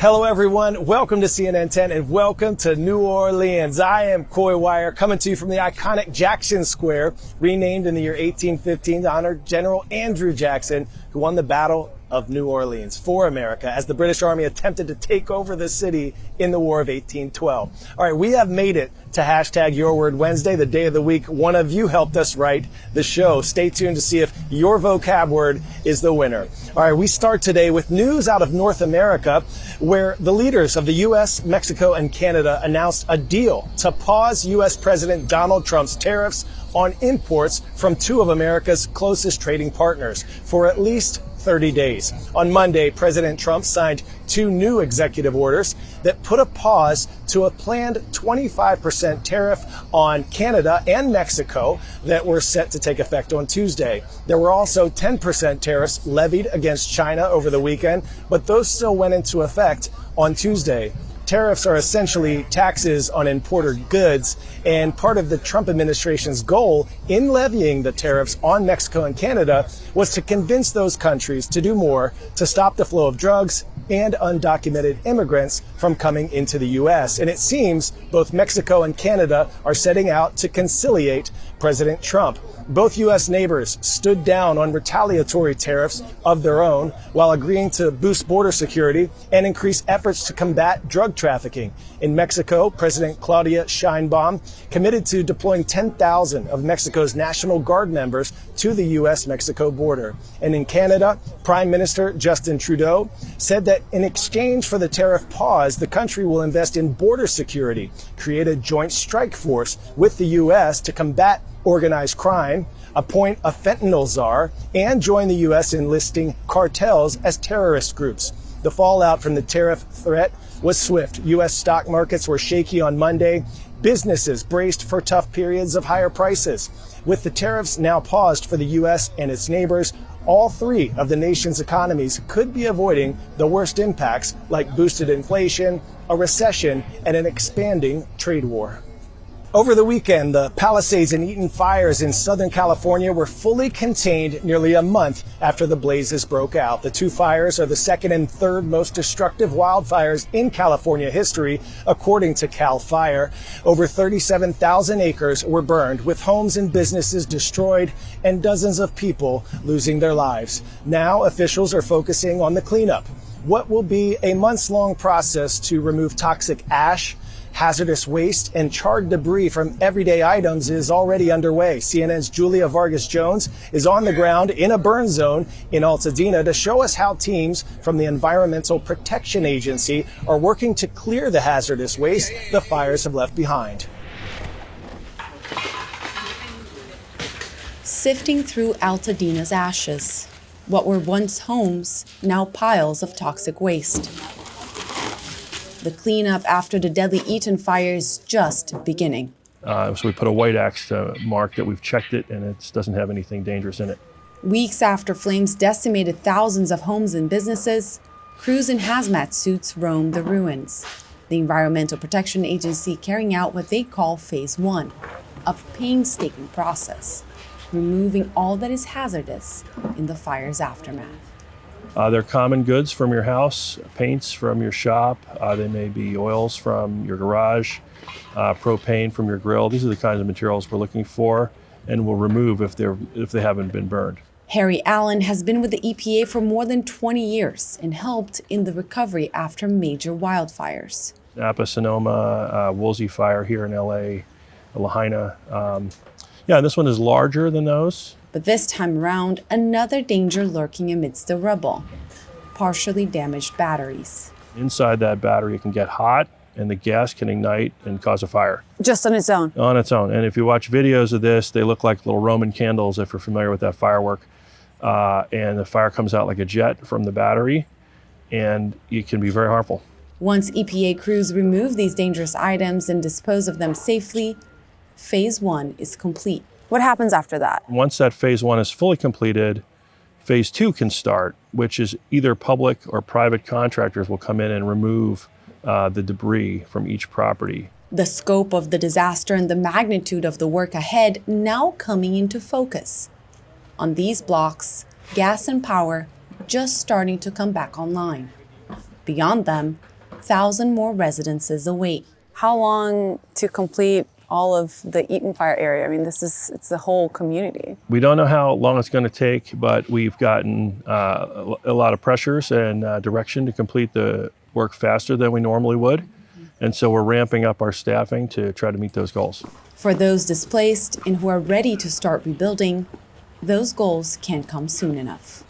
Hello, everyone. Welcome to CNN 10 and welcome to New Orleans. I am Coy Wire, coming to you from the iconic Jackson Square, renamed in the year 1815 to honor General Andrew Jackson, who won the Battle of New Orleans for America as the British Army attempted to take over the city in the War of 1812. All right, we have made it to hashtag Your Word Wednesday, the day of the week one of you helped us write the show. Stay tuned to see if your vocab word is the winner. All right, we start today with news out of North America, where the leaders of the U.S., Mexico, and Canada announced a deal to pause U.S. President Donald Trump's tariffs on imports from two of America's closest trading partners for at least 30 days. On Monday, President Trump signed two new executive orders that put a pause to a planned 25% tariff on Canada and Mexico that were set to take effect on Tuesday. There were also 10% tariffs levied against China over the weekend, but those still went into effect on Tuesday. Tariffs are essentially taxes on imported goods, and part of the Trump administration's goal in levying the tariffs on Mexico and Canada was to convince those countries to do more to stop the flow of drugs and undocumented immigrants from coming into the U.S. And it seems both Mexico and Canada are setting out to conciliate President Trump. Both U.S. neighbors stood down on retaliatory tariffs of their own while agreeing to boost border security and increase efforts to combat drug trafficking. In Mexico, President Claudia Sheinbaum committed to deploying 10,000 of Mexico's National Guard members to the U.S.-Mexico border. And in Canada, Prime Minister Justin Trudeau said that in exchange for the tariff pause, the country will invest in border security, create a joint strike force with the U.S. to combat organized crime, appoint a fentanyl czar, and join the U.S. in listing cartels as terrorist groups. The fallout from the tariff threat was swift. U.S. stock markets were shaky on Monday. Businesses braced for tough periods of higher prices. With the tariffs now paused for the U.S. and its neighbors, all three of the nation's economies could be avoiding the worst impacts like boosted inflation, a recession, and an expanding trade war. Over the weekend, the Palisades and Eaton fires in Southern California were fully contained nearly a month after the blazes broke out. The two fires are the second and third most destructive wildfires in California history, according to CAL FIRE. Over 37,000 acres were burned, with homes and businesses destroyed and dozens of people losing their lives. Now, officials are focusing on the cleanup. What will be a months-long process to remove toxic ash, hazardous waste, and charred debris from everyday items is already underway. CNN's Julia Vargas-Jones is on the ground in a burn zone in Altadena to show us how teams from the Environmental Protection Agency are working to clear the hazardous waste the fires have left behind. Sifting through Altadena's ashes, what were once homes, now piles of toxic waste. The cleanup after the deadly Eaton fire is just beginning. So we put a white X to mark that we've checked it and it doesn't have anything dangerous in it. Weeks after flames decimated thousands of homes and businesses, crews in hazmat suits roam the ruins. The Environmental Protection Agency carrying out what they call Phase 1, a painstaking process, removing all that is hazardous in the fire's aftermath. They're common goods from your house, paints from your shop, they may be oils from your garage, propane from your grill. These are the kinds of materials we're looking for and will remove if they haven't been burned. Harry Allen has been with the EPA for more than 20 years and helped in the recovery after major wildfires. Napa, Sonoma, Woolsey fire here in LA, Lahaina. This one is larger than those. But this time around, another danger lurking amidst the rubble: partially damaged batteries. Inside that battery, it can get hot and the gas can ignite and cause a fire. Just on its own? On its own. And if you watch videos of this, they look like little Roman candles if you're familiar with that firework. And the fire comes out like a jet from the battery and it can be very harmful. Once EPA crews remove these dangerous items and dispose of them safely, Phase 1 is complete. What happens after that? Once that Phase 1 is fully completed, Phase 2 can start, which is either public or private contractors will come in and remove the debris from each property. The scope of the disaster and the magnitude of the work ahead now coming into focus. On these blocks, gas and power just starting to come back online. Beyond them, 1,000 more residences await. How long to complete all of the Eaton Fire area? I mean, it's the whole community. We don't know how long it's going to take, but we've gotten a lot of pressures and direction to complete the work faster than we normally would. And so we're ramping up our staffing to try to meet those goals. For those displaced and who are ready to start rebuilding, those goals can't come soon enough.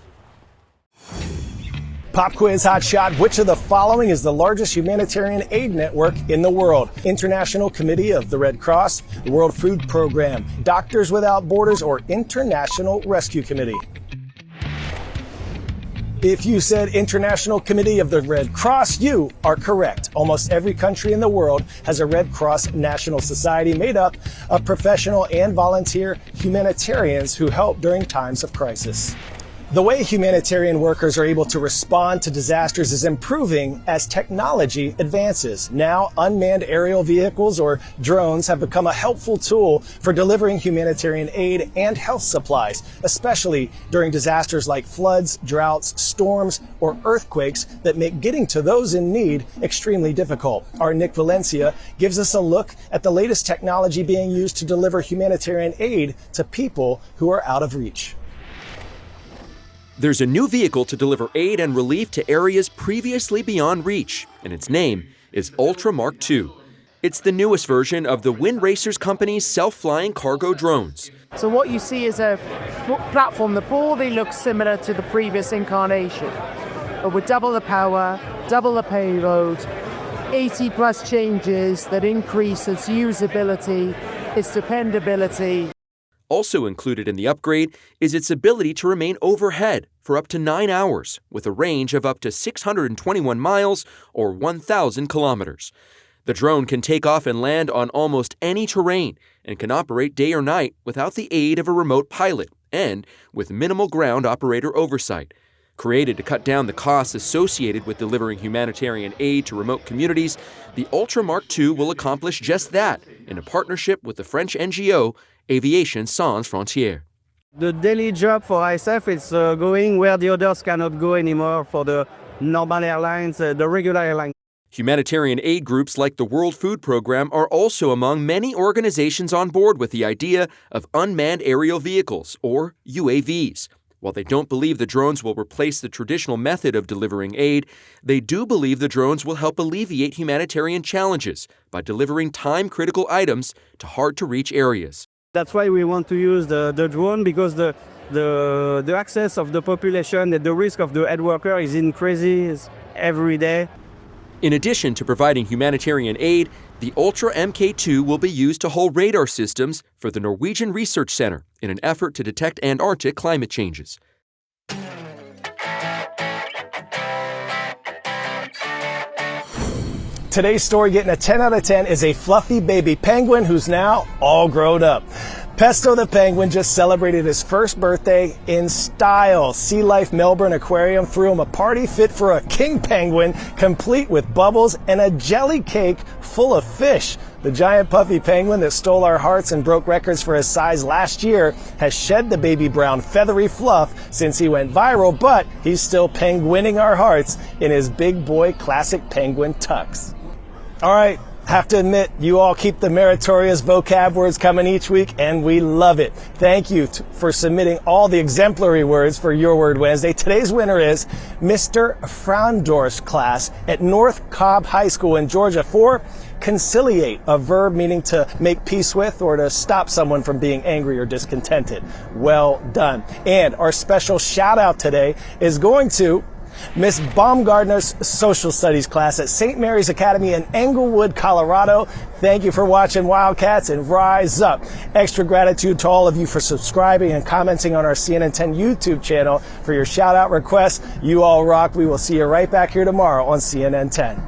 Pop quiz hot shot. Which of the following is the largest humanitarian aid network in the world? International Committee of the Red Cross, the World Food Program, Doctors Without Borders, or International Rescue Committee? If you said International Committee of the Red Cross, you are correct. Almost every country in the world has a Red Cross National Society made up of professional and volunteer humanitarians who help during times of crisis. The way humanitarian workers are able to respond to disasters is improving as technology advances. Now, unmanned aerial vehicles or drones have become a helpful tool for delivering humanitarian aid and health supplies, especially during disasters like floods, droughts, storms, or earthquakes that make getting to those in need extremely difficult. Our Nick Valencia gives us a look at the latest technology being used to deliver humanitarian aid to people who are out of reach. There's a new vehicle to deliver aid and relief to areas previously beyond reach, and its name is Ultra Mark II. It's the newest version of the Wind Racers company's self-flying cargo drones. So what you see is a platform that broadly looks similar to the previous incarnation, but with double the power, double the payload, 80 plus changes that increase its usability, its dependability. Also included in the upgrade is its ability to remain overhead for up to 9 hours with a range of up to 621 miles or 1,000 kilometers. The drone can take off and land on almost any terrain and can operate day or night without the aid of a remote pilot and with minimal ground operator oversight. Created to cut down the costs associated with delivering humanitarian aid to remote communities, the Ultra Mark II will accomplish just that in a partnership with the French NGO Aviation Sans Frontières. The daily job for ISF is going where the others cannot go anymore for the normal airlines, the regular airlines. Humanitarian aid groups like the World Food Program are also among many organizations on board with the idea of unmanned aerial vehicles, or UAVs. While they don't believe the drones will replace the traditional method of delivering aid, they do believe the drones will help alleviate humanitarian challenges by delivering time-critical items to hard-to-reach areas. That's why we want to use the drone, because the access of the population and the risk of the aid worker is increasing every day. In addition to providing humanitarian aid, the Ultra Mk2 will be used to hold radar systems for the Norwegian Research Center in an effort to detect Antarctic climate changes. Today's story getting a 10 out of 10 is a fluffy baby penguin who's now all grown up. Pesto the penguin just celebrated his first birthday in style. Sea Life Melbourne Aquarium threw him a party fit for a king penguin, complete with bubbles and a jelly cake full of fish. The giant puffy penguin that stole our hearts and broke records for his size last year has shed the baby brown feathery fluff since he went viral, but he's still penguining our hearts in his big boy classic penguin tux. All right. Have to admit, you all keep the meritorious vocab words coming each week, and we love it. Thank you for submitting all the exemplary words for Your Word Wednesday. Today's winner is Mr. Fraundorf's class at North Cobb High School in Georgia for conciliate, a verb meaning to make peace with or to stop someone from being angry or discontented. Well done. And our special shout out today is going to Miss Baumgartner's Social Studies class at St. Mary's Academy in Englewood, Colorado. Thank you for watching Wildcats and Rise Up. Extra gratitude to all of you for subscribing and commenting on our CNN 10 YouTube channel for your shout out requests. You all rock. We will see you right back here tomorrow on CNN 10.